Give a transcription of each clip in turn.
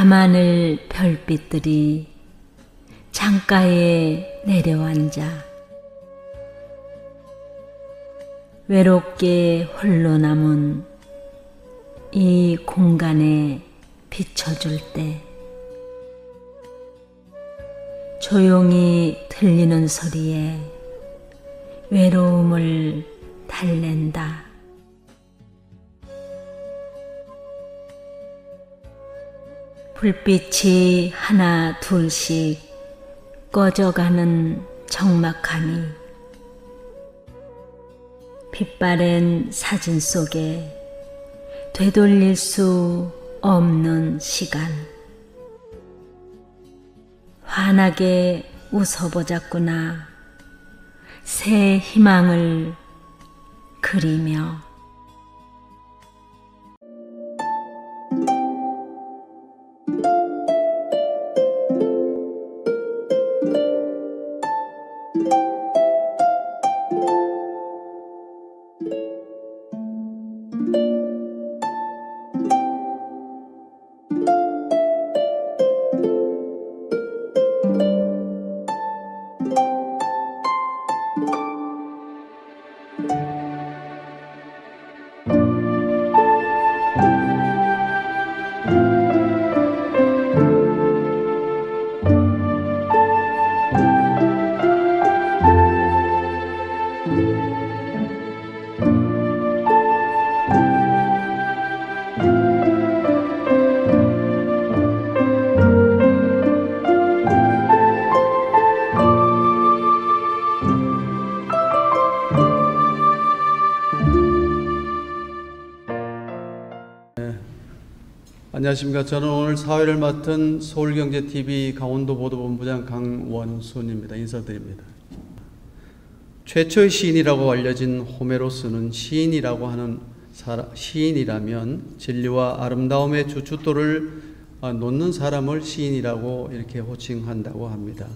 밤하늘 별빛들이 창가에 내려앉아 외롭게 홀로 남은 이 공간에 비춰줄 때 조용히 들리는 소리에 외로움을 달랜다. 불빛이 하나 둘씩 꺼져가는 적막함이 빛바랜 사진 속에 되돌릴 수 없는 시간. 환하게 웃어보자꾸나 새 희망을 그리며. 안녕하십니까. 저는 오늘 사회를 맡은 서울경제TV 강원도보도본부장 강원순입니다. 인사드립니다. 최초의 시인이라고 알려진 호메로스는 시인이라면 진리와 아름다움의 주춧돌을 놓는 사람을 시인이라고 이렇게 호칭한다고 합니다.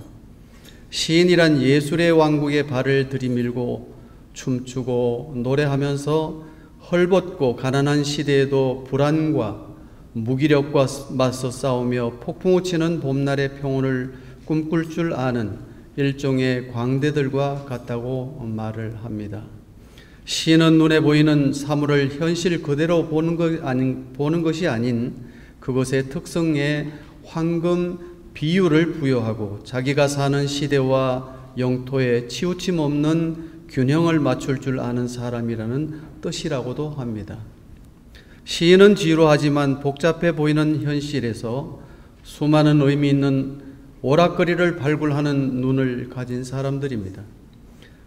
시인이란 예술의 왕국에 발을 들이밀고 춤추고 노래하면서 헐벗고 가난한 시대에도 불안과 무기력과 맞서 싸우며 폭풍우 치는 봄날의 평온을 꿈꿀 줄 아는 일종의 광대들과 같다고 말을 합니다. 시인은 눈에 보이는 사물을 현실 그대로 보는 것이 아닌 그것의 특성에 황금 비율을 부여하고 자기가 사는 시대와 영토에 치우침 없는 균형을 맞출 줄 아는 사람이라는 뜻이라고도 합니다. 시인은 지루하지만 복잡해 보이는 현실에서 수많은 의미 있는 오락거리를 발굴하는 눈을 가진 사람들입니다.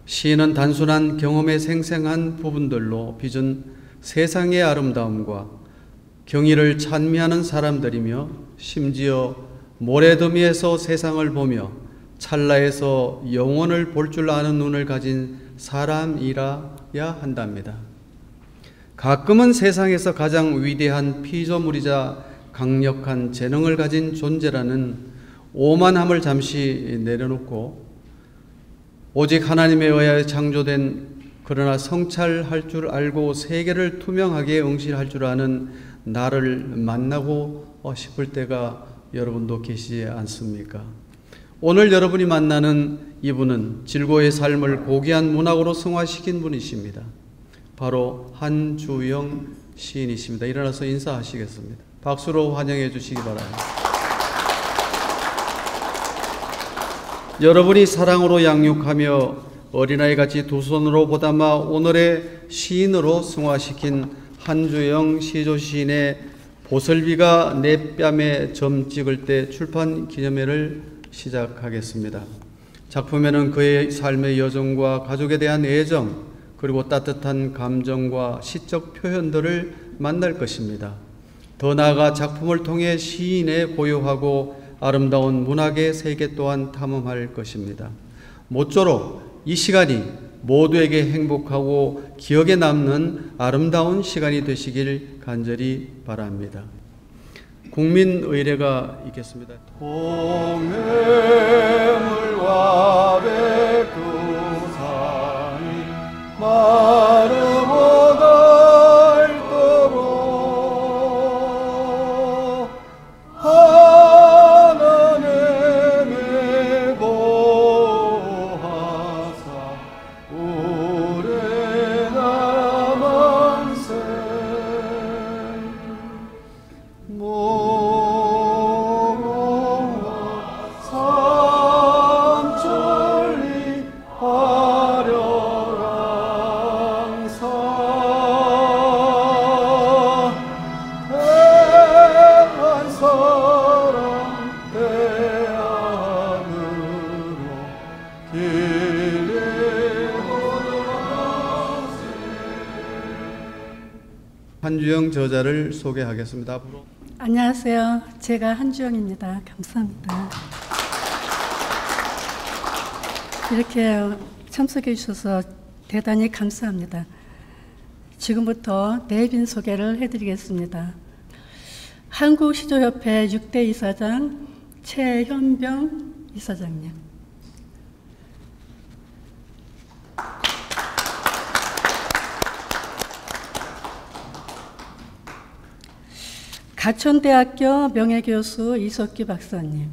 시인은 단순한 경험의 생생한 부분들로 빚은 세상의 아름다움과 경의를 찬미하는 사람들이며 심지어 모래더미에서 세상을 보며 찰나에서 영원을 볼 줄 아는 눈을 가진 사람이라야 한답니다. 가끔은 세상에서 가장 위대한 피조물이자 강력한 재능을 가진 존재라는 오만함을 잠시 내려놓고 오직 하나님에 의하여 창조된 그러나 성찰할 줄 알고 세계를 투명하게 응시할 줄 아는 나를 만나고 싶을 때가 여러분도 계시지 않습니까? 오늘 여러분이 만나는 이분은 질고의 삶을 고귀한 문학으로 승화시킨 분이십니다. 바로 한주영 시인이십니다. 일어나서 인사하시겠습니다. 박수로 환영해 주시기 바랍니다. 여러분이 사랑으로 양육하며 어린아이같이 두 손으로 보담아 오늘의 시인으로 승화시킨 한주영 시조 시인의 보슬비가 내 뺨에 점 찍을 때 출판 기념회를 시작하겠습니다. 작품에는 그의 삶의 여정과 가족에 대한 애정 그리고 따뜻한 감정과 시적 표현들을 만날 것입니다. 더 나아가 작품을 통해 시인의 고요하고 아름다운 문학의 세계 또한 탐험할 것입니다. 모쪼록 이 시간이 모두에게 행복하고 기억에 남는 아름다운 시간이 되시길 간절히 바랍니다. 국민의례가 있겠습니다. 동해물과 백두산이 마르고 닳도록 한주영 저자를 소개하겠습니다. 앞으로. 안녕하세요. 제가 한주영입니다. 감사합니다. 이렇게 참석해 주셔서 대단히 감사합니다. 지금부터 내빈 소개를 해드리겠습니다. 한국시조협회 6대 이사장 최현병 이사장님, 가천대학교 명예교수 이석규 박사님,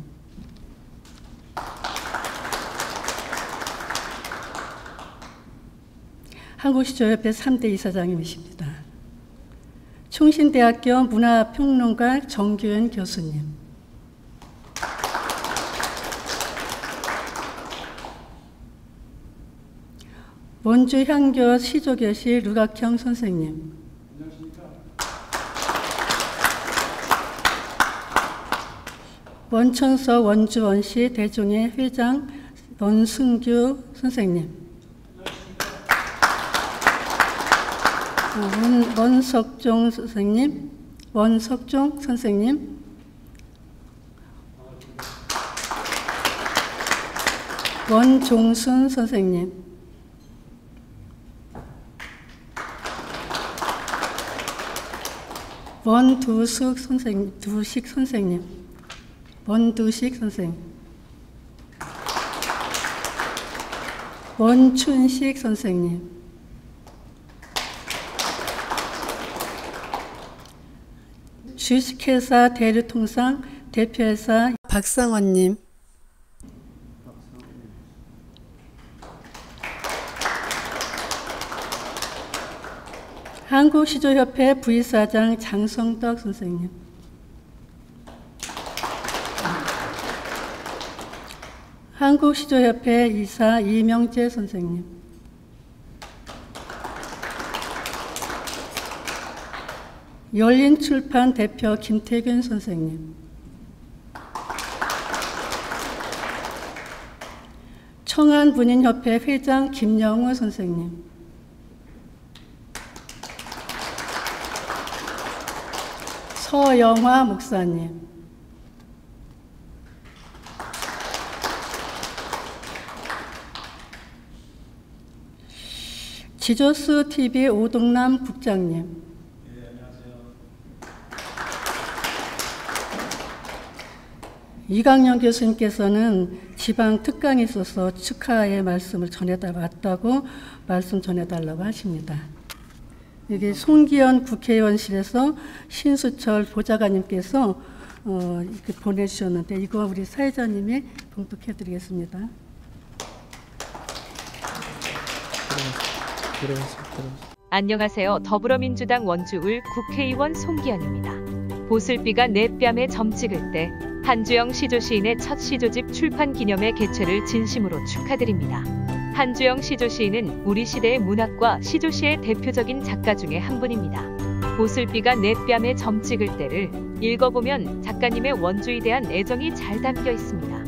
한국시조협회 3대 이사장님이십니다. 충신대학교 문화평론가 정규현 교수님, 원주향교 시조교실 류각형 선생님, 원천서 원주원시 대종회 회장 원승규 선생님, 원석종 선생님, 원종순 선생님, 원두식 선생님, 원춘식 선생님, 주식회사 대류통상 대표이사 박상원님, 한국시조협회 부이사장 장성덕 선생님, 한국시조협회 이사 이명재 선생님, 열린출판 대표 김태균 선생님, 청안문인협회 회장 김영우 선생님, 서영화 목사님, 지조스 TV 오동남 국장님, 이강영 교수님께서는 지방 특강이 있어서 축하의 말씀을 왔다고 말씀 전해달라고 하십니다. 여기 송기현 국회의원실에서 신수철 보좌관님께서 이렇게 보내주셨는데 이거 우리 사회자님이 봉독해드리겠습니다. 안녕하세요. 더불어민주당 원주울 국회의원 송기현입니다. 보슬비가 내 뺨에 점 찍을 때 한주영 시조시인의 첫 시조집 출판 기념회 개최를 진심으로 축하드립니다. 한주영 시조시인은 우리 시대의 문학과 시조시의 대표적인 작가 중에 한 분입니다. 보슬비가 내 뺨에 점 찍을 때를 읽어보면 작가님의 원주에 대한 애정이 잘 담겨 있습니다.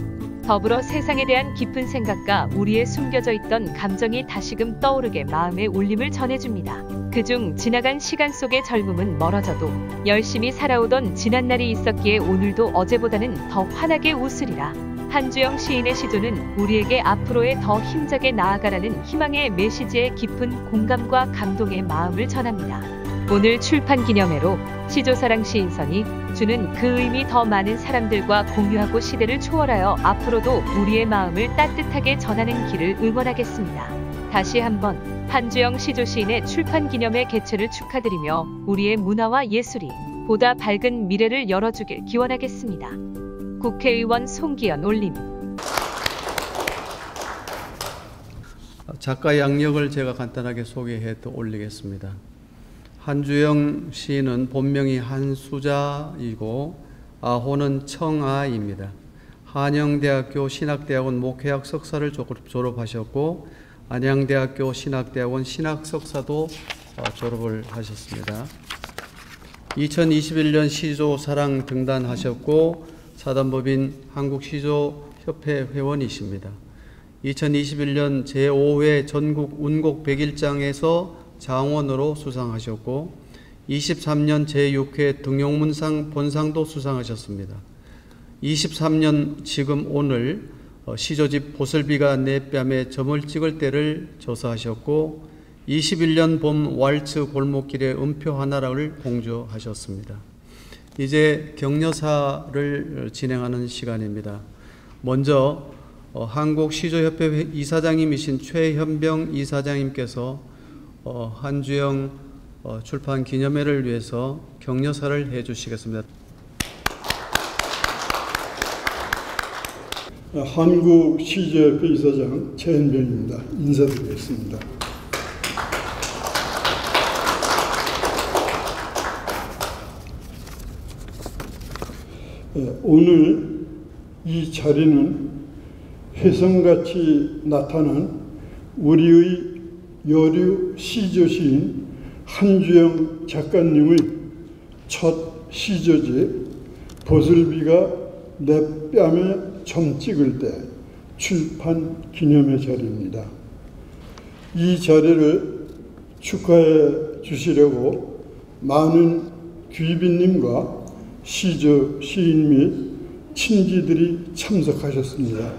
더불어 세상에 대한 깊은 생각과 우리의 숨겨져 있던 감정이 다시금 떠오르게 마음의 울림을 전해줍니다. 그중 지나간 시간 속의 젊음은 멀어져도 열심히 살아오던 지난날이 있었기에 오늘도 어제보다는 더 환하게 웃으리라. 한주영 시인의 시조는 우리에게 앞으로의 더 힘차게 나아가라는 희망의 메시지에 깊은 공감과 감동의 마음을 전합니다. 오늘 출판 기념회로 시조사랑 시인선이 주는 그 의미 더 많은 사람들과 공유하고 시대를 초월하여 앞으로도 우리의 마음을 따뜻하게 전하는 길을 응원하겠습니다. 다시 한번 한주영 시조시인의 출판 기념회 개최를 축하드리며 우리의 문화와 예술이 보다 밝은 미래를 열어주길 기원하겠습니다. 국회의원 송기현 올림. 작가 양력을 제가 간단하게 소개해 올리겠습니다. 한주영 시인은 본명이 한수자이고 아호는 청아입니다. 한영대학교 신학대학원 목회학 석사를 졸업하셨고 안양대학교 신학대학원 신학석사도 졸업을 하셨습니다. 2021년 시조사랑 등단하셨고 사단법인 한국시조협회 회원이십니다. 2021년 제5회 전국 운곡 100일장에서 장원으로 수상하셨고 23년 제6회 등용문상 본상도 수상하셨습니다. 23년 지금 오늘 시조집 보슬비가 내 뺨에 점을 찍을 때를 조사하셨고 21년 봄 왈츠 골목길의 음표 하나를 공조하셨습니다. 이제 격려사를 진행하는 시간입니다. 먼저 한국시조협회 이사장님이신 최현병 이사장님께서 한주영 출판 기념회를 위해서 격려사를 해주시겠습니다. 한국시조협회 이사장 최현병입니다. 인사드리겠습니다. 오늘 이 자리는 혜성같이 나타난 우리의 여류 시조시인 한주영 작가님의 첫 시조집 보슬비가 내 뺨에 점 찍을 때 출판 기념회 자리입니다. 이 자리를 축하해 주시려고 많은 귀빈님과 시조, 시인 및 친지들이 참석하셨습니다.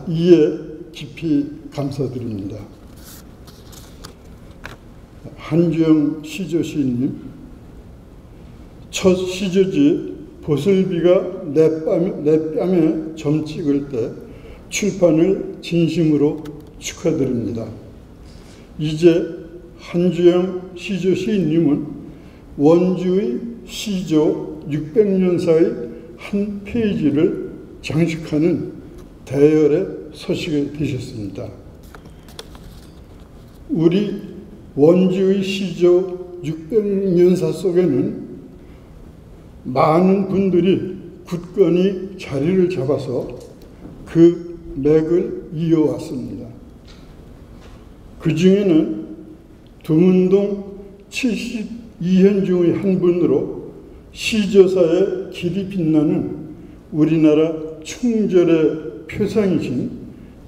이에 깊이 감사드립니다. 한주영 시조 시인님, 첫 시조집 보슬비가 내 뺨에 점 찍을 때 출판을 진심으로 축하드립니다. 이제 한주영 시조 시인님은 원주의 시조 600년사의 한 페이지를 장식하는 대열에 서시게 되셨습니다. 우리 원주의 시조 600년사 속에는 많은 분들이 굳건히 자리를 잡아서 그 맥을 이어왔습니다. 그 중에는 두문동 72현 중의 한 분으로 시조사의 길이 빛나는 우리나라 충절의 표상이신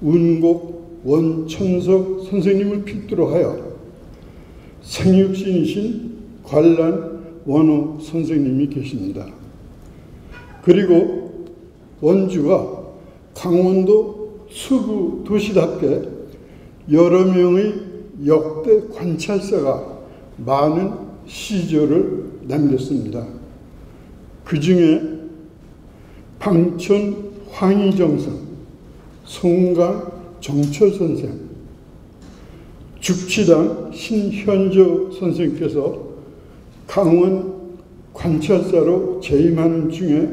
운곡 원천석 선생님을 필두로 하여 생육신이신 관란 원호 선생님이 계십니다. 그리고 원주가 강원도 수구 도시답게 여러 명의 역대 관찰사가 많은 시조를 남겼습니다. 그 중에 방천 황희정선, 송강 정철 선생, 죽치당 신현조 선생께서 강원 관찰사로 재임하는 중에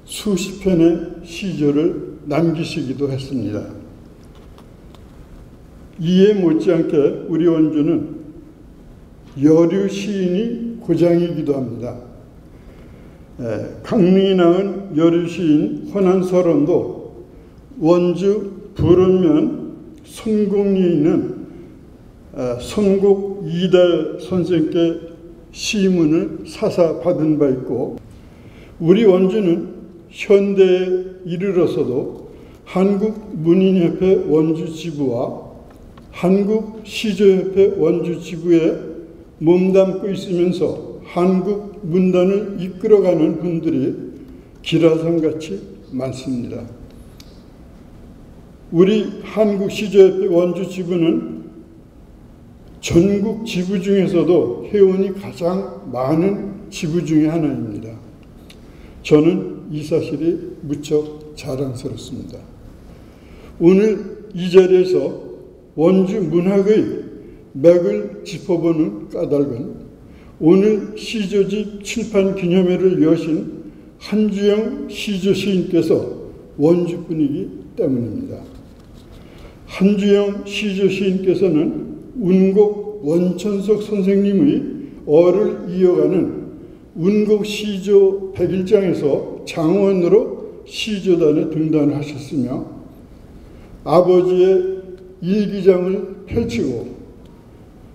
수십 편의 시조를 남기시기도 했습니다. 이에 못지않게 우리 원주는 여류 시인이 고장이기도 합니다. 강릉이 낳은 여류 시인 허난설원도 원주 부른면 선곡리에 있는 선곡 이달 선생께 시문을 사사 받은 바 있고, 우리 원주는 현대에 이르러서도 한국문인협회 원주지부와 한국시조협회 원주지부에 몸담고 있으면서 한국 문단을 이끌어가는 분들이 기라성같이 많습니다. 우리 한국시조협회 원주지부는 전국 지부 중에서도 회원이 가장 많은 지부 중에 하나입니다. 저는 이 사실이 무척 자랑스럽습니다. 오늘 이 자리에서 원주 문학의 맥을 짚어보는 까닭은 오늘 시조집 출판 기념회를 여신 한주영 시조 시인께서 원주분이기 때문입니다. 한주영 시조 시인께서는 운곡 원천석 선생님의 어를 이어가는 운곡 시조 101장에서 장원으로 시조단에 등단을 하셨으며 아버지의 일기장을 펼치고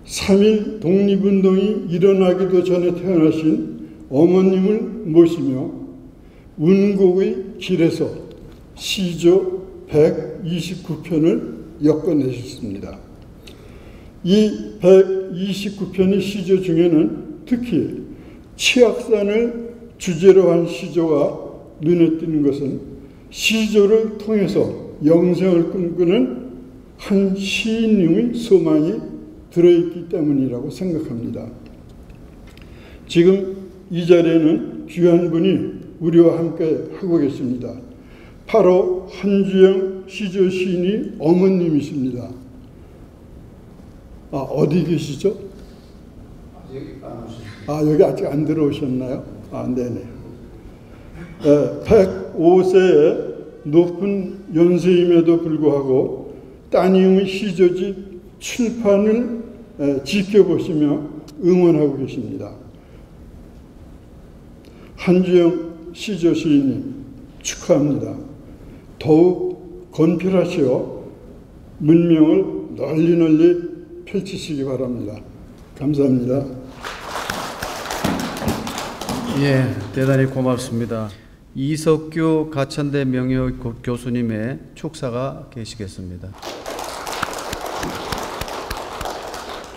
3.1 독립운동이 일어나기도 전에 태어나신 어머님을 모시며 운곡의 길에서 시조 129편을 엮어내셨습니다. 이 129편의 시조 중에는 특히 치악산을 주제로 한 시조가 눈에 띄는 것은 시조를 통해서 영생을 꿈꾸는 한 시인님의 소망이 들어있기 때문이라고 생각합니다. 지금 이 자리에는 귀한 분이 우리와 함께 하고 계십니다. 바로 한주영 시조 시인이 어머님이십니다. 어디 계시죠? 여기 아직 안 들어오셨나요? 네네. 105세의 높은 연세임에도 불구하고 따님의 시조집 출판을 지켜보시며 응원하고 계십니다. 한주영 시조 시인님 축하합니다. 더욱 건필하시어 문명을 널리 펼치시기 바랍니다. 감사합니다. 예, 대단히 고맙습니다. 이석규 가천대 명예교육 교수님의 축사가 계시겠습니다.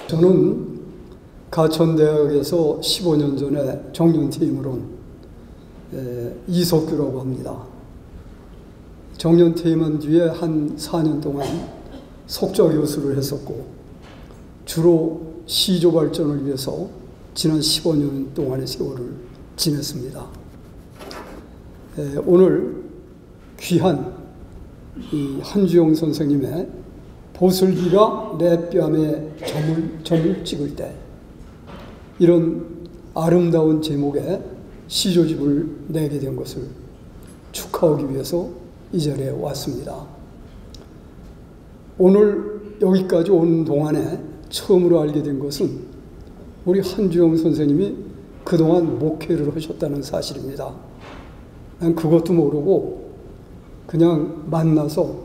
저는 가천대학에서 15년 전에 정년퇴임을 온 이석규라고 합니다. 정년퇴임한 뒤에 한 4년 동안 석좌 교수를 했었고 주로 시조 발전을 위해서 지난 15년 동안의 세월을 지냈습니다. 오늘 귀한 이 한주영 선생님의 보슬기가 내 뺨에 점을 찍을 때 이런 아름다운 제목의 시조집을 내게 된 것을 축하하기 위해서 이 자리에 왔습니다. 오늘 여기까지 오는 동안에 처음으로 알게 된 것은 우리 한주영 선생님이 그동안 목회를 하셨다는 사실입니다. 난 그것도 모르고 그냥 만나서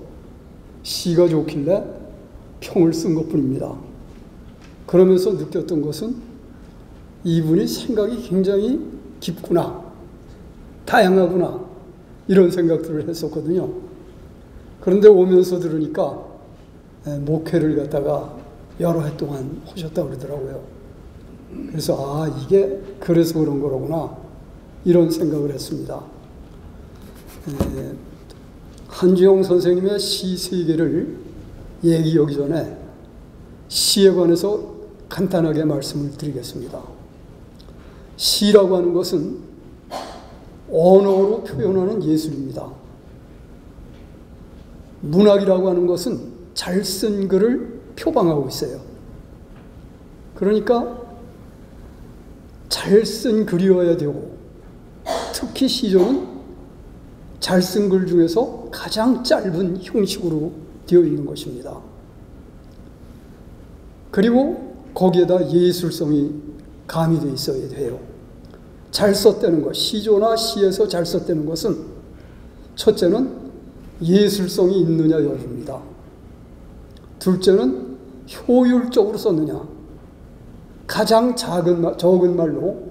시가 좋길래 평을 쓴 것뿐입니다. 그러면서 느꼈던 것은 이분이 생각이 굉장히 깊구나, 다양하구나 이런 생각들을 했었거든요. 그런데 오면서 들으니까 목회를 갖다가 여러 해 동안 하셨다고 그러더라고요. 그래서 이게 그래서 그런 거로구나 이런 생각을 했습니다. 한주영 선생님의 시 세계를 얘기하기 전에 시에 관해서 간단하게 말씀을 드리겠습니다. 시라고 하는 것은 언어로 표현하는 예술입니다. 문학이라고 하는 것은 잘 쓴 글을 표방하고 있어요. 그러니까 잘 쓴 글이어야 되고 특히 시조는 잘 쓴 글 중에서 가장 짧은 형식으로 되어 있는 것입니다. 그리고 거기에다 예술성이 가미되어 있어야 돼요. 잘 썼다는 것, 시조나 시에서 잘 썼다는 것은 첫째는 예술성이 있느냐 여부입니다. 둘째는 효율적으로 썼느냐. 가장 적은 말로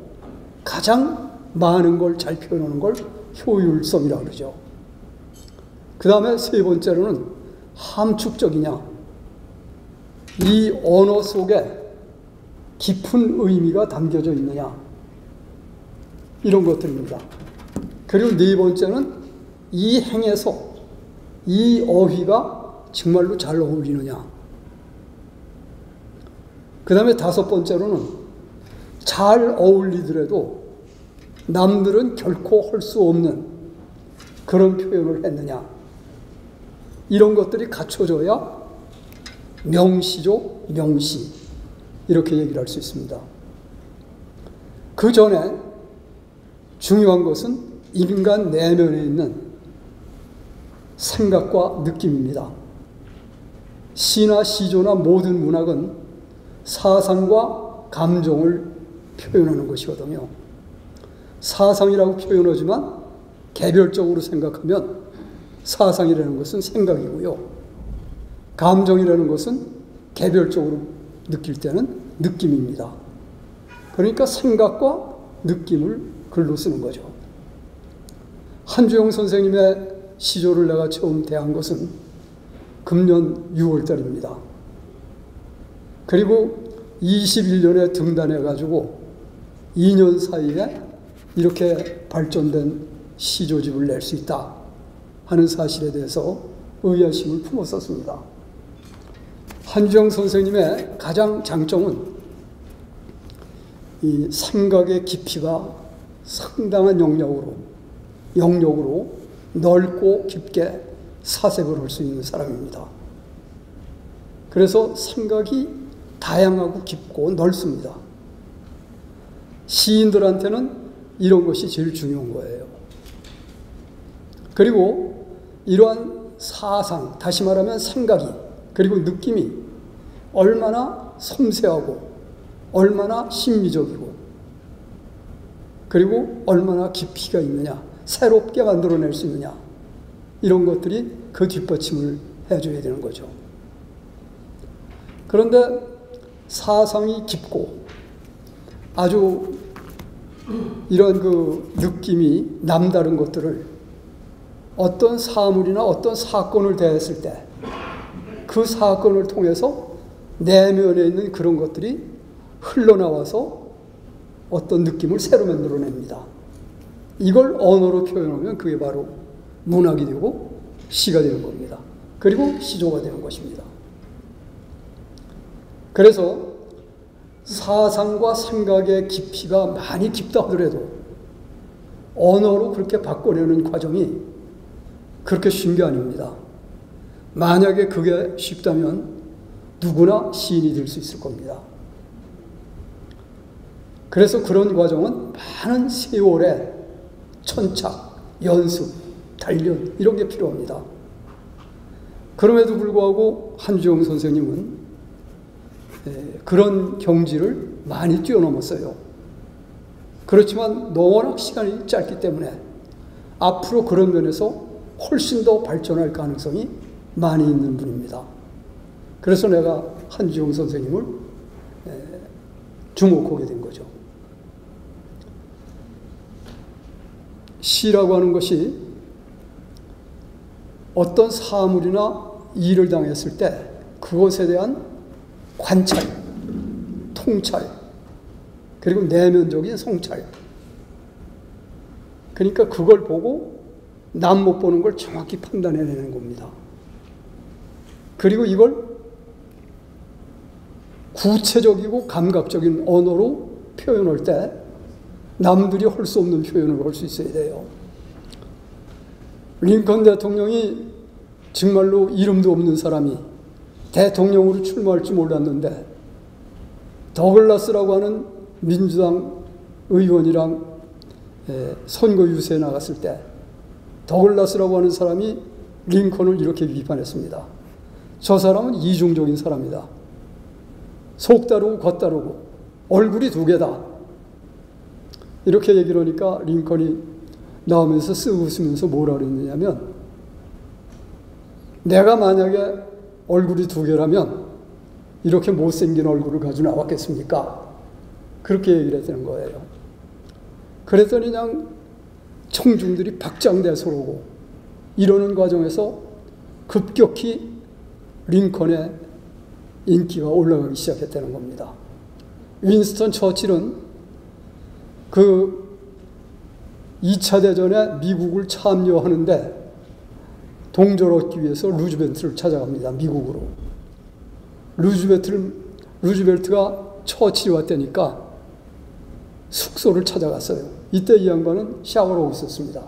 가장 많은 걸 잘 표현하는 걸 효율성이라고 그러죠. 그 다음에 세 번째로는 함축적이냐. 이 언어 속에 깊은 의미가 담겨져 있느냐. 이런 것들입니다. 그리고 네 번째는 이 행에서 이 어휘가 정말로 잘 어울리느냐. 그 다음에 다섯 번째로는 잘 어울리더라도 남들은 결코 할 수 없는 그런 표현을 했느냐. 이런 것들이 갖춰져야 명시죠, 명시. 이렇게 얘기를 할 수 있습니다. 그 전에 중요한 것은 인간 내면에 있는 생각과 느낌입니다. 시나 시조나 모든 문학은 사상과 감정을 표현하는 것이거든요. 사상이라고 표현하지만 개별적으로 생각하면 사상이라는 것은 생각이고요. 감정이라는 것은 개별적으로 느낄 때는 느낌입니다. 그러니까 생각과 느낌을 글로 쓰는 거죠. 한주영 선생님의 시조를 내가 처음 대한 것은 금년 6월 달입니다. 그리고 21년에 등단해가지고 2년 사이에 이렇게 발전된 시조집을 낼 수 있다 하는 사실에 대해서 의아심을 품었었습니다. 한주영 선생님의 가장 장점은 이 삼각의 깊이가 상당한 영역으로 넓고 깊게 사색을 할 수 있는 사람입니다. 그래서 삼각이 다양하고 깊고 넓습니다. 시인들한테는 이런 것이 제일 중요한 거예요. 그리고 이러한 사상, 다시 말하면 생각이, 그리고 느낌이 얼마나 섬세하고 얼마나 심미적이고 그리고 얼마나 깊이가 있느냐, 새롭게 만들어낼 수 있느냐, 이런 것들이 그 뒷받침을 해줘야 되는 거죠. 그런데 사상이 깊고 아주 이런 그 느낌이 남다른 것들을 어떤 사물이나 어떤 사건을 대했을 때 그 사건을 통해서 내면에 있는 그런 것들이 흘러나와서 어떤 느낌을 새로 만들어냅니다. 이걸 언어로 표현하면 그게 바로 문학이 되고 시가 되는 겁니다. 그리고 시조가 되는 것입니다. 그래서 사상과 생각의 깊이가 많이 깊다 하더라도 언어로 그렇게 바꿔내는 과정이 그렇게 쉬운 게 아닙니다. 만약에 그게 쉽다면 누구나 시인이 될 수 있을 겁니다. 그래서 그런 과정은 많은 세월의 천착, 연습, 단련 이런 게 필요합니다. 그럼에도 불구하고 한주영 선생님은 그런 경지를 많이 뛰어넘었어요. 그렇지만 워낙 시간이 짧기 때문에 앞으로 그런 면에서 훨씬 더 발전할 가능성이 많이 있는 분입니다. 그래서 내가 한주영 선생님을 주목하게 된 거죠. 시라고 하는 것이 어떤 사물이나 일을 당했을 때 그것에 대한 관찰, 통찰, 그리고 내면적인 성찰. 그러니까 그걸 보고 남 못 보는 걸 정확히 판단해내는 겁니다. 그리고 이걸 구체적이고 감각적인 언어로 표현할 때 남들이 할 수 없는 표현을 할 수 있어야 돼요. 링컨 대통령이 정말로 이름도 없는 사람이 대통령으로 출마할 줄 몰랐는데 더글라스라고 하는 민주당 의원이랑 선거 유세에 나갔을 때 더글라스라고 하는 사람이 링컨을 이렇게 비판했습니다. 저 사람은 이중적인 사람이다. 속 다르고 겉 다르고 얼굴이 두 개다. 이렇게 얘기를 하니까 링컨이 나오면서 쓱 웃으면서 뭐라 그랬느냐면 내가 만약에 얼굴이 두 개라면 이렇게 못생긴 얼굴을 가지고 나왔겠습니까? 그렇게 얘기를 했다는 거예요. 그랬더니 그냥 청중들이 박장대소로고 이러는 과정에서 급격히 링컨의 인기가 올라가기 시작했다는 겁니다. 윈스턴 처칠은 그 2차 대전에 미국을 참여하는데 동조를 얻기 위해서 루즈벨트를 찾아갑니다. 미국으로. 루즈벨트가 처칠이 왔다니까 숙소를 찾아갔어요. 이때 이 양반은 샤워를 하고 있었습니다.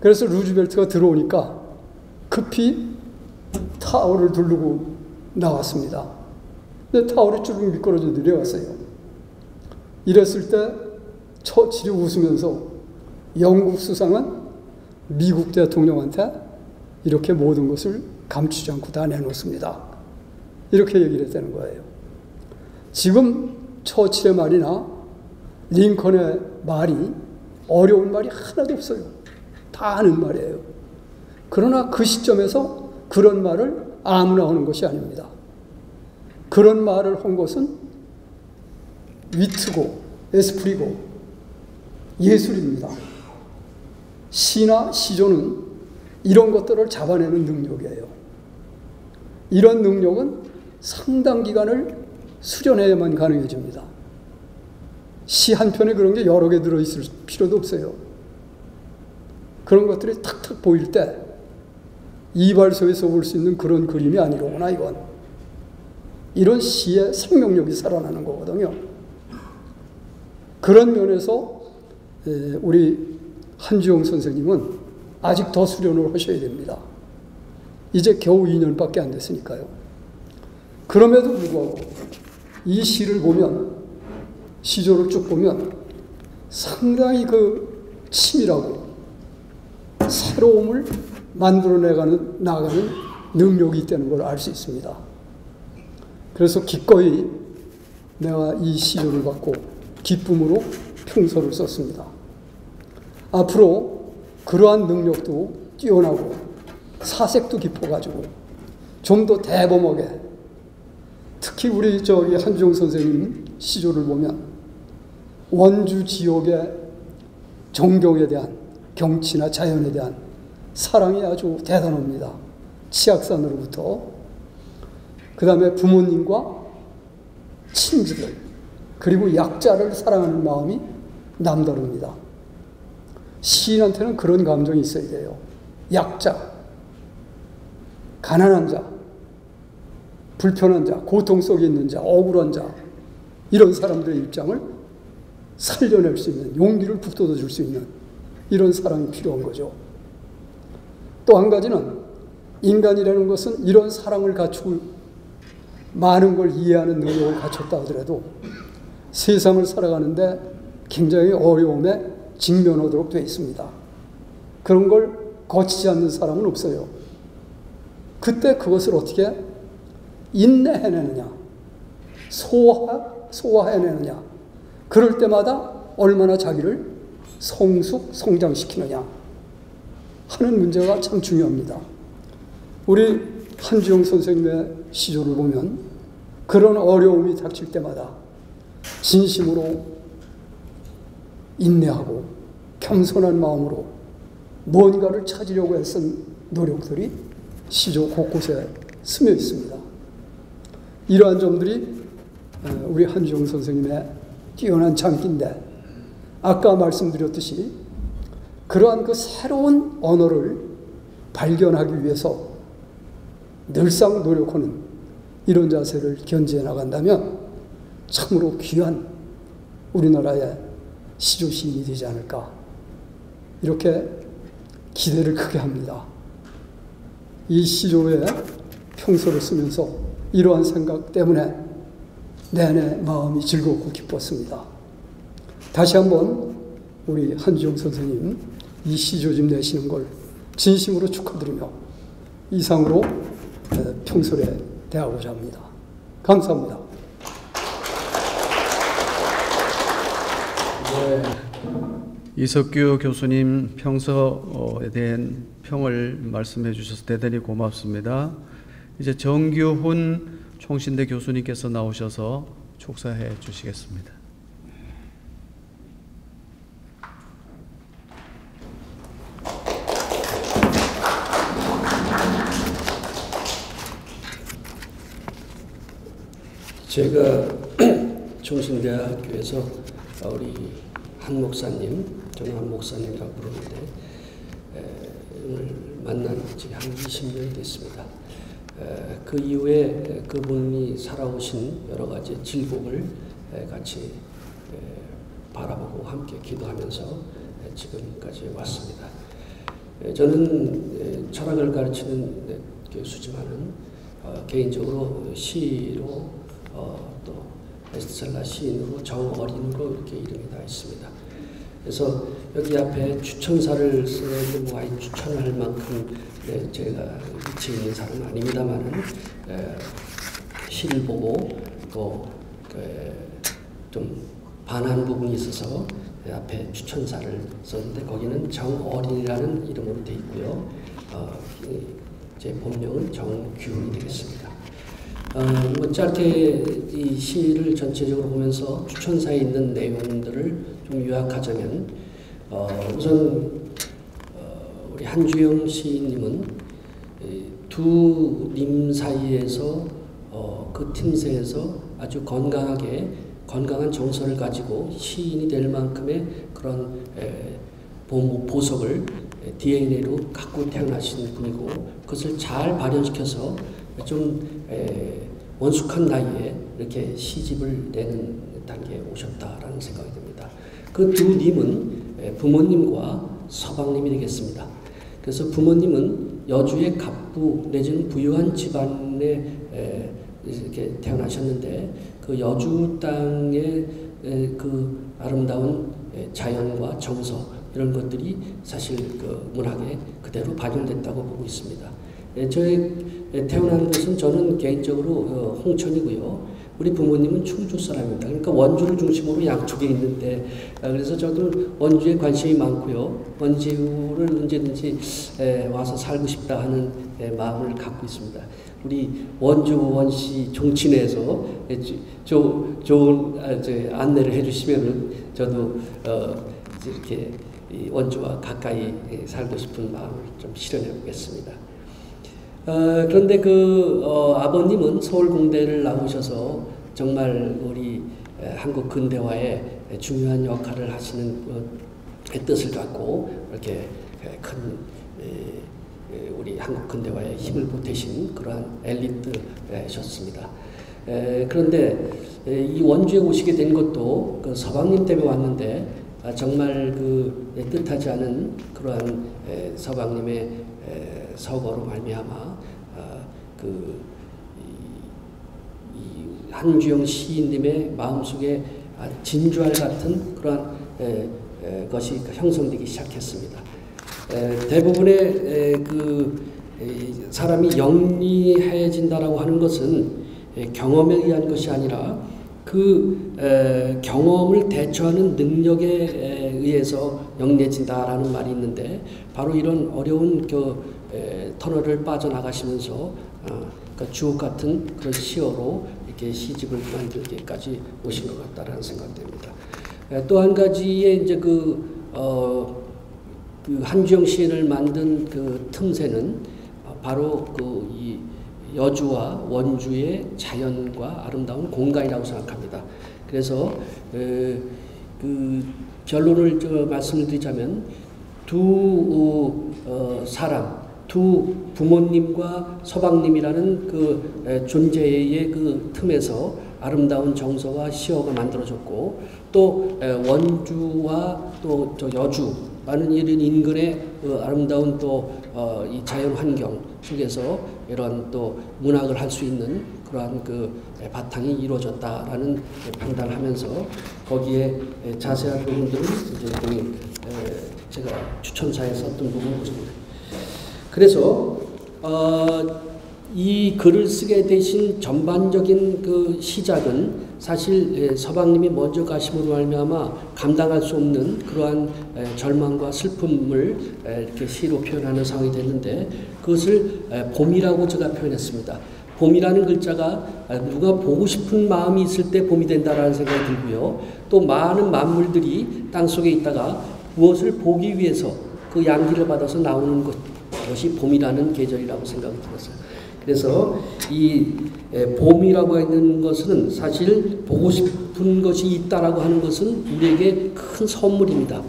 그래서 루즈벨트가 들어오니까 급히 타월을 두르고 나왔습니다. 근데 타월이 쭈룩 미끄러져 내려왔어요. 이랬을 때 처칠이 웃으면서 영국 수상은 미국 대통령한테 이렇게 모든 것을 감추지 않고 다 내놓습니다. 이렇게 얘기를 했다는 거예요. 지금 처칠의 말이나 링컨의 말이 어려운 말이 하나도 없어요. 다 아는 말이에요. 그러나 그 시점에서 그런 말을 아무나 하는 것이 아닙니다. 그런 말을 한 것은 위트고 에스프리고 예술입니다. 시나 시조는 이런 것들을 잡아내는 능력이에요. 이런 능력은 상당 기간을 수련해야만 가능해집니다. 시 한 편에 그런 게 여러 개 들어있을 필요도 없어요. 그런 것들이 탁탁 보일 때 이발소에서 볼 수 있는 그런 그림이 아니로구나 이건. 이런 시의 생명력이 살아나는 거거든요. 그런 면에서 우리 한주영 선생님은 아직 더 수련을 하셔야 됩니다. 이제 겨우 2년밖에 안 됐으니까요. 그럼에도 불구하고 이 시를 보면, 시조를 쭉 보면 상당히 그 치밀하고 새로움을 만들어내가는 나가는 능력이 있다는 걸 알 수 있습니다. 그래서 기꺼이 내가 이 시조를 받고 기쁨으로 평서를 썼습니다. 앞으로 그러한 능력도 뛰어나고 사색도 깊어가지고 좀 더 대범하게, 특히 우리 한주영 선생님 시조를 보면 원주 지역의 정경에 대한, 경치나 자연에 대한 사랑이 아주 대단합니다. 치악산으로부터 그 다음에 부모님과 친지들 그리고 약자를 사랑하는 마음이 남다릅니다. 시인한테는 그런 감정이 있어야 돼요. 약자, 가난한 자, 불편한 자, 고통 속에 있는 자, 억울한 자, 이런 사람들의 입장을 살려낼 수 있는, 용기를 북돋아 줄 수 있는 이런 사랑이 필요한 거죠. 또 한 가지는 인간이라는 것은 이런 사랑을 갖추고 많은 걸 이해하는 능력을 갖췄다 하더라도 세상을 살아가는데 굉장히 어려움에 직면하도록 되어 있습니다. 그런 걸 거치지 않는 사람은 없어요. 그때 그것을 어떻게 인내해내느냐, 소화해내느냐, 그럴 때마다 얼마나 자기를 성장시키느냐 하는 문제가 참 중요합니다. 우리 한주영 선생님의 시조를 보면 그런 어려움이 닥칠 때마다 진심으로 인내하고 겸손한 마음으로 뭔가를 찾으려고 애쓴 노력들이 시조 곳곳에 스며 있습니다. 이러한 점들이 우리 한주영 선생님의 뛰어난 장기인데, 아까 말씀드렸듯이 그러한 그 새로운 언어를 발견하기 위해서 늘상 노력하는 이런 자세를 견지해 나간다면 참으로 귀한 우리나라의 시조 시인이 되지 않을까, 이렇게 기대를 크게 합니다. 이 시조의 평서를 쓰면서 이러한 생각 때문에 내내 마음이 즐겁고 기뻤습니다. 다시 한번 우리 한주영 선생님 이 시조집 내시는 걸 진심으로 축하드리며 이상으로 평설에 대하고자 합니다. 감사합니다. 이석규 교수님 평서에 대한 평을 말씀해 주셔서 대단히 고맙습니다. 이제 정규훈 총신대 교수님께서 나오셔서 축사해 주시겠습니다. 제가 총신대학교에서 우리 한 목사님, 저는 한 목사님이라고 부르는데 오늘 만난 지 한 20년이 됐습니다. 그 이후에 그분이 살아오신 여러 가지 질곡을 같이 바라보고 함께 기도하면서 지금까지 왔습니다. 저는 철학을 가르치는 교수지만은 개인적으로 시로 또 베스트셀러 시인으로 정어린으로 이렇게 이름이 다 있습니다. 그래서 여기 앞에 추천사를 쓰는 와인 추천할 만큼 제가 위치 있는 사람은 아닙니다만은 시를 보고 또 좀 반한 부분이 있어서 앞에 추천사를 썼는데 거기는 정어린이라는 이름으로 되어 있고요. 제 본명은 정규훈이 되겠습니다. 뭐 짧게 이 시를 전체적으로 보면서 추천사에 있는 내용들을 좀 요약하자면 우선 우리 한주영 시인님은 두 림 사이에서 그 틈새에서 아주 건강하게 건강한 정서를 가지고 시인이 될 만큼의 그런 보석을 DNA로 갖고 태어나신 분이고 그것을 잘 발현시켜서 좀 원숙한 나이에 이렇게 시집을 내는 단계에 오셨다라는 생각이 듭니다. 그 두 님은 부모님과 서방님이 되겠습니다. 그래서 부모님은 여주의 갑부 내지는 부유한 집안에 이렇게 태어나셨는데 그 여주 땅의 그 아름다운 자연과 정서 이런 것들이 사실 그 문학에 그대로 반영됐다고 보고 있습니다. 저의 태어난 곳은 저는 개인적으로 홍천이고요. 우리 부모님은 충주 사람입니다. 그러니까 원주를 중심으로 양쪽에 있는데 그래서 저도 원주에 관심이 많고요. 원주를 언제든지 와서 살고 싶다 하는 마음을 갖고 있습니다. 우리 원주 원시 종친회에서 좋은 안내를 해주시면은 저도 이렇게 원주와 가까이 살고 싶은 마음을 좀 실현해 보겠습니다. 그런데 아버님은 서울공대를 나오셔서 정말 우리 한국 근대화에 중요한 역할을 하시는 뜻을 갖고 이렇게 큰 우리 한국 근대화에 힘을 보태신 그러한 엘리트셨습니다. 그런데 이 원주에 오시게 된 것도 그 서방님 때문에 왔는데 정말 뜻하지 않은 그러한 서방님의 서거로 말미암아 이 한주영 시인님의 마음속에 진주알 같은 그러한 것이 형성되기 시작했습니다. 대부분의 사람이 영리해진다라고 하는 것은 경험에 의한 것이 아니라 그 경험을 대처하는 능력에 의해서 영리해진다라는 말이 있는데 바로 이런 어려운 터널을 빠져나가시면서 주옥 같은 그런 시어로 이렇게 시집을 만들기까지 오신 것 같다라는 생각됩니다. 또 한 가지의 이제 한주영 시인을 만든 그 틈새는 바로 이 여주와 원주의 자연과 아름다운 공간이라고 생각합니다. 그래서 결론을 말씀을 드리자면 두 부모님과 서방님이라는 그 존재의 그 틈에서 아름다운 정서와 시어가 만들어졌고 또 원주와 또 여주라는 이런 인근의 그 아름다운 또 이 자연 환경 속에서 이런 또 문학을 할 수 있는 그러한 그 바탕이 이루어졌다라는 판단을 하면서 거기에 자세한 부분들은 이제 제가 추천사에 썼던 부분을 보십니다. 그래서 이 글을 쓰게 되신 전반적인 그 시작은 사실 서방님이 먼저 가심으로 말미암아 감당할 수 없는 그러한 절망과 슬픔을 이렇게 시로 표현하는 상황이 됐는데 그것을 봄이라고 제가 표현했습니다. 봄이라는 글자가 누가 보고 싶은 마음이 있을 때 봄이 된다라는 생각이 들고요. 또 많은 만물들이 땅속에 있다가 무엇을 보기 위해서 그 양기를 받아서 나오는 것이 봄이라는 계절이라고 생각이 들었어요. 그래서 이 봄이라고 하는 것은 사실 보고 싶은 것이 있다라고 하는 것은 우리에게 큰 선물입니다.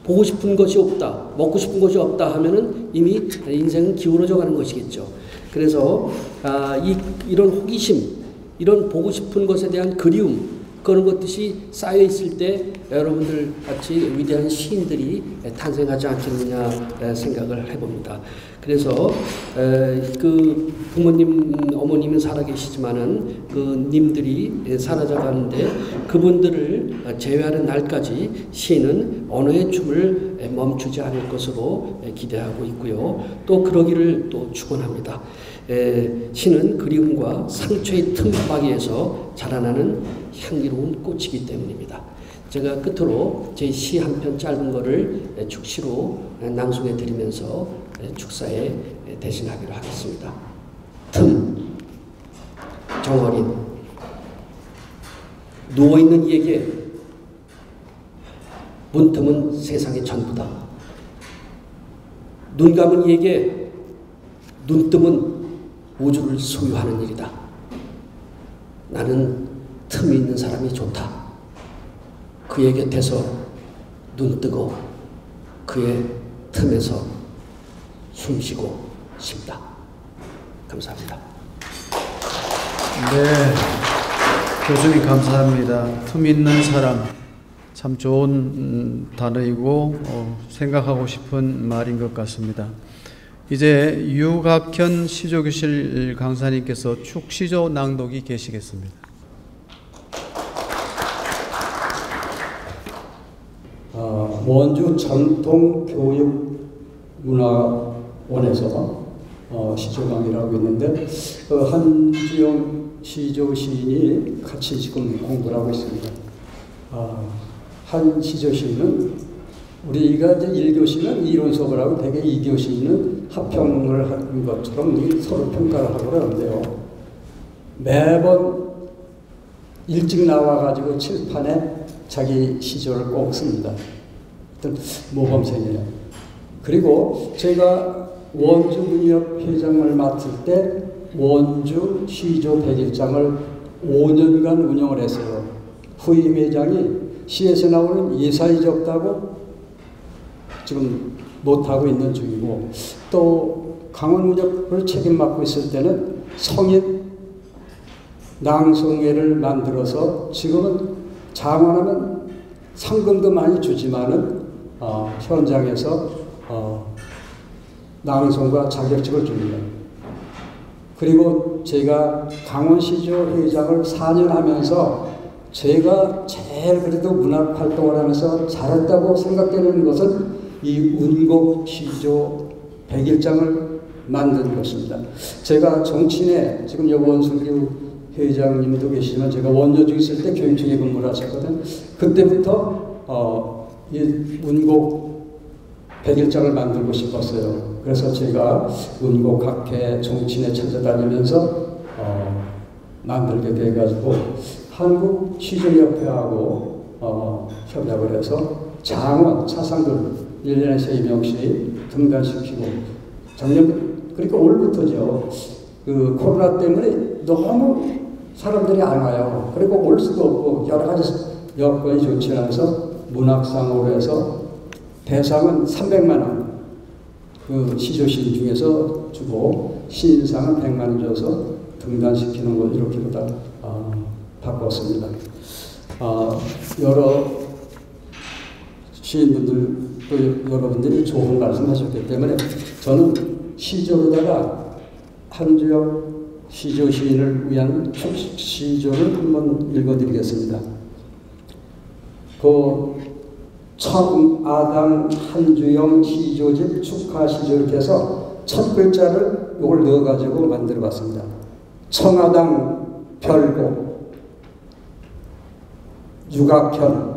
보고 싶은 것이 없다, 먹고 싶은 것이 없다 하면은 이미 인생은 기울어져 가는 것이겠죠. 그래서 이런 호기심, 이런 보고 싶은 것에 대한 그리움 그런 것들이 쌓여 있을 때 여러분들 같이 위대한 시인들이 탄생하지 않겠느냐 생각을 해봅니다. 그래서 그 부모님, 어머님은 살아계시지만은 그 님들이 사라져가는데 그분들을 제외하는 날까지 시인은 언어의 춤을 멈추지 않을 것으로 기대하고 있고요. 또 그러기를 또 축원합니다. 시는 그리움과 상처의 틈바귀에서 자라나는 향기로운 꽃이기 때문입니다. 제가 끝으로 제 시 한 편 짧은 거를 축시로 낭송해 드리면서 축사에 대신하기로 하겠습니다. 틈, 정어린. 누워있는 이에게 문틈은 세상의 전부다. 눈 감은 이에게 눈뜸은 우주를 소유하는 일이다. 나는 틈이 있는 사람이 좋다. 그의 곁에서 눈 뜨고 그의 틈에서 숨쉬고 싶다. 감사합니다. 네, 교수님 감사합니다. 틈 있는 사람, 참 좋은 단어이고 생각하고 싶은 말인 것 같습니다. 이제 유각현 시조교실 강사님께서 축시조 낭독이 계시겠습니다. 원주 전통교육문화원에서 시조강의를 하고 있는데 한주영 시조 시인이 같이 지금 공부를 하고 있습니다. 한 시조 시인은 우리가 이제 1교시는 이론 수업을 하고 대개 2교시는 합평을 하는 것처럼 서로 평가를 하고 그러는데요. 매번 일찍 나와가지고 칠판에 자기 시조를 꼭 씁니다. 모범생이에요. 그리고 제가 원주 문희협 회장을 맡을 때 원주 시조 101장을 5년간 운영을 했어요. 후임 회장이 시에서 나오는 예산이 적다고 지금 못하고 있는 중이고, 또 강원문협을 책임 맡고 있을 때는 성인 낭송회를 만들어서 지금은 장원하면 상금도 많이 주지만은 현장에서 낭송과 자격증을 줍니다. 그리고 제가 강원시조 회장을 4년 하면서 제가 제일 그래도 문학 활동을 하면서 잘했다고 생각되는 것은 이 운곡시조 101장을 만든 것입니다. 제가 정치인에 지금 원순규 회장님도 계시지만 제가 원조직 있을 때 교육청에 근무를 하셨거든. 그때부터 이 운곡 101장을 만들고 싶었어요. 그래서 제가 운곡학회 정치인에 찾아다니면서 만들게 돼가지고 한국 시조협회하고 협약을 해서 장원 차상들 1년에 3명씩 등단시키고, 작년 그러니까 올부터죠. 그 코로나 때문에 너무 사람들이 안 와요. 그리고 올 수도 없고 여러 가지 여건이 좋지 않아서 문학상으로 해서 대상은 300만 원, 그 시조시인 중에서 주고 신인상은 100만 원 줘서 등단시키는 걸 이렇게 다 바꿨습니다. 여러 시인분들 또 여러분들이 좋은 말씀하셨기 때문에 저는 시조로다가 한주영 시조 시인을 위한 시조를 한번 읽어드리겠습니다. 그 청아당 한주영 시조집 축하 시조 이렇게 해서 첫 글자를 이걸 넣어가지고 만들어봤습니다. 청아당 별곡 유각현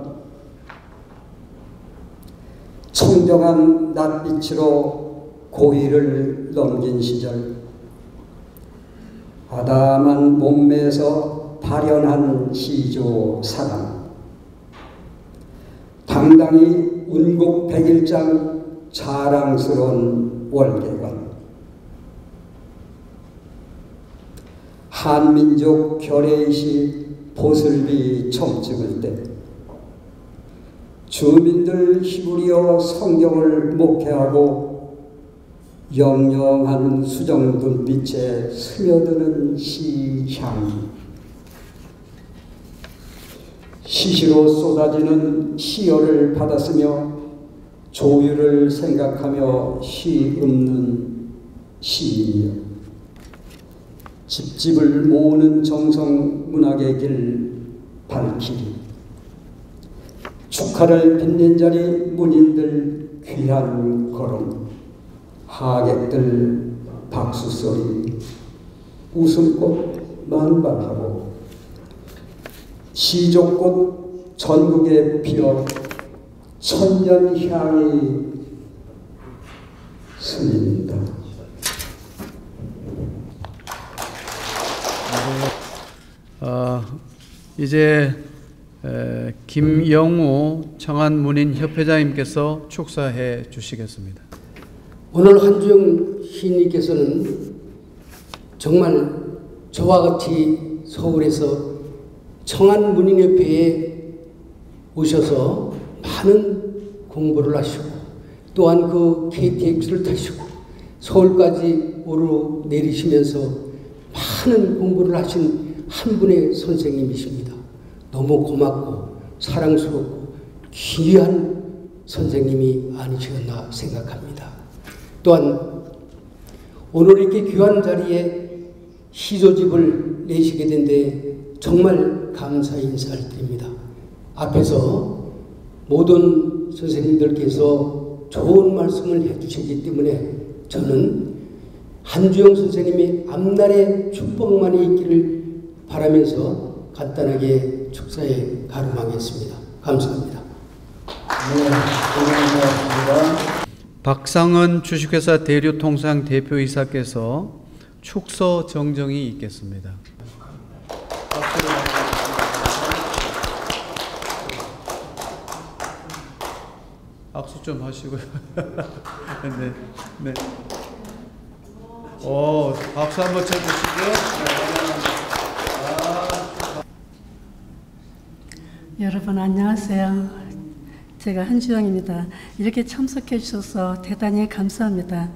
청정한 낯빛으로 고의를 넘긴 시절 아담한 몸매에서 발현한 시조 사랑 당당히 운곡 101장 자랑스러운 월계관 한민족 결의시 보슬비 처음 찍을 때 주민들 힘으리어 성경을 목회하고 영영한 수정 눈빛에 스며드는 시향이 시시로 쏟아지는 시열을 받았으며 조유를 생각하며 시 읊는 시인이여 집집을 모으는 정성 문학의 길 발키리 축하를 빛낸 자리 문인들 귀한 걸음 하객들 박수소리 웃음꽃 만발하고 시조꽃 전국에 피어 천년향이 스며든다. 이제 김영우 청안문인협회장님께서 축사해 주시겠습니다. 오늘 한주영 시인님께서는 정말 저와 같이 서울에서 청안문인협회에 오셔서 많은 공부를 하시고 또한 그 KTX를 타시고 서울까지 오르내리시면서 많은 공부를 하신 한 분의 선생님이십니다. 너무 고맙고 사랑스럽고 귀한 선생님이 아니시었나 생각합니다. 또한 오늘 이렇게 귀한 자리에 시조집을 내시게 된 데 정말 감사 인사를 드립니다. 앞에서 모든 선생님들께서 좋은 말씀을 해주시기 때문에 저는 한주영 선생님의 앞날의 축복만이 있기를 바라면서 간단하게 축사에 가름하겠습니다. 감사합니다. 네, 감사합니다. 박상은 주식회사 대류통상 대표이사께서 축서 정정이 있겠습니다. 박수 좀 하시고요. 네, 네. 박수 한번 쳐주시고요. 여러분 안녕하세요. 제가 한주영입니다. 이렇게 참석해 주셔서 대단히 감사합니다.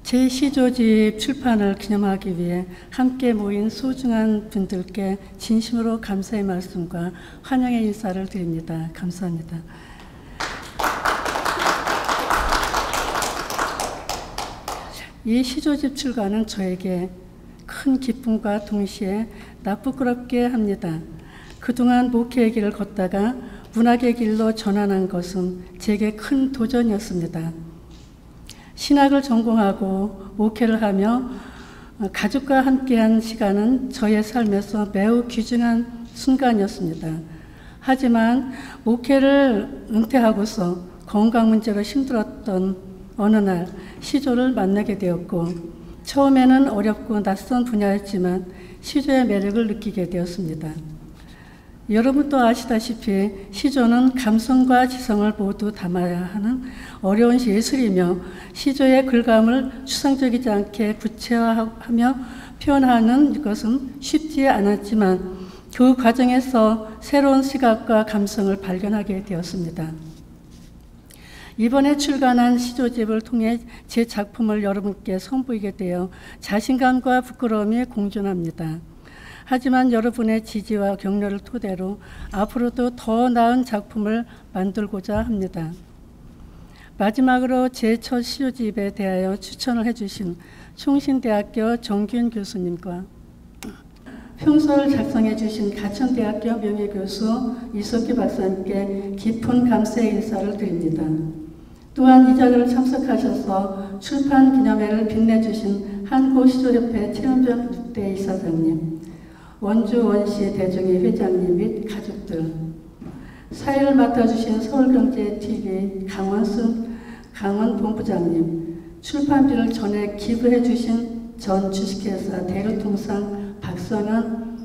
제 시조집 출판을 기념하기 위해 함께 모인 소중한 분들께 진심으로 감사의 말씀과 환영의 인사를 드립니다. 감사합니다. 이 시조집 출간은 저에게 큰 기쁨과 동시에 나쁘끄럽게 합니다. 그동안 목회의 길을 걷다가 문학의 길로 전환한 것은 제게 큰 도전이었습니다. 신학을 전공하고 목회를 하며 가족과 함께한 시간은 저의 삶에서 매우 귀중한 순간이었습니다. 하지만 목회를 은퇴하고서 건강 문제로 힘들었던 어느 날 시조를 만나게 되었고 처음에는 어렵고 낯선 분야였지만 시조의 매력을 느끼게 되었습니다. 여러분도 아시다시피 시조는 감성과 지성을 모두 담아야 하는 어려운 예술이며 시조의 글감을 추상적이지 않게 구체화하며 표현하는 것은 쉽지 않았지만 그 과정에서 새로운 시각과 감성을 발견하게 되었습니다. 이번에 출간한 시조집을 통해 제 작품을 여러분께 선보이게 되어 자신감과 부끄러움이 공존합니다. 하지만 여러분의 지지와 격려를 토대로 앞으로도 더 나은 작품을 만들고자 합니다. 마지막으로 제 첫 시조집에 대하여 추천을 해주신 총신대학교 정균 교수님과 평서를 작성해 주신 가천대학교 명예교수 이석기 박사님께 깊은 감사의 인사를 드립니다. 또한 이 자리를 참석하셔서 출판 기념회를 빛내주신 한국시조협회 최은정 6대 이사장님, 원주 원시 대중회 회장님 및 가족들, 사회를 맡아주신 서울경제TV 강원 본부장님, 출판비를 전액 기부해 주신 전 주식회사 대류통상 박성현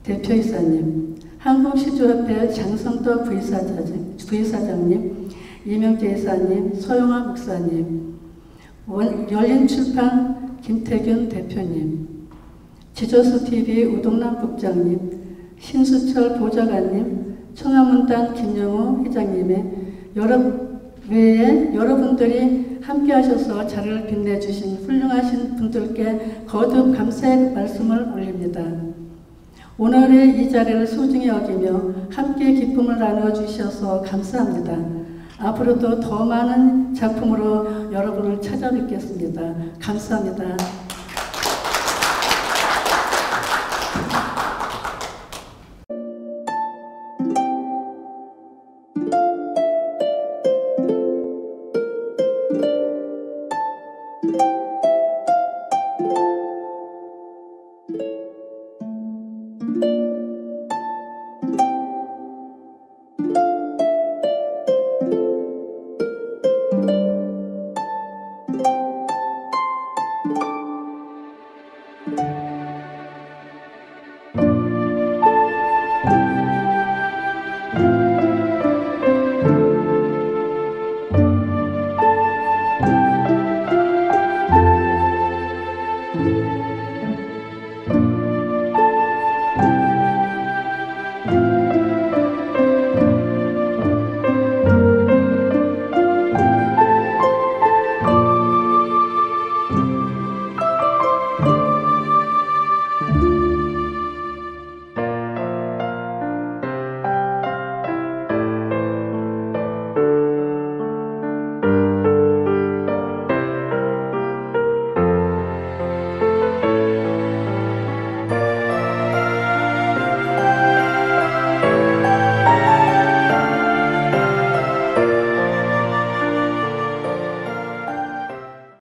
대표이사님, 한국시조협회 장성덕 부이사장님, 이명재 이사님, 서영화 목사님, 열린출판 김태균 대표님, 지저스TV 우동남 국장님, 신수철 보좌관님, 청화문단 김영호 회장님의 외에 여러분들이 함께 하셔서 자리를 빛내주신 훌륭하신 분들께 거듭 감사의 말씀을 올립니다. 오늘의 이 자리를 소중히 여기며 함께 기쁨을 나누어 주셔서 감사합니다. 앞으로도 더 많은 작품으로 여러분을 찾아뵙겠습니다. 감사합니다.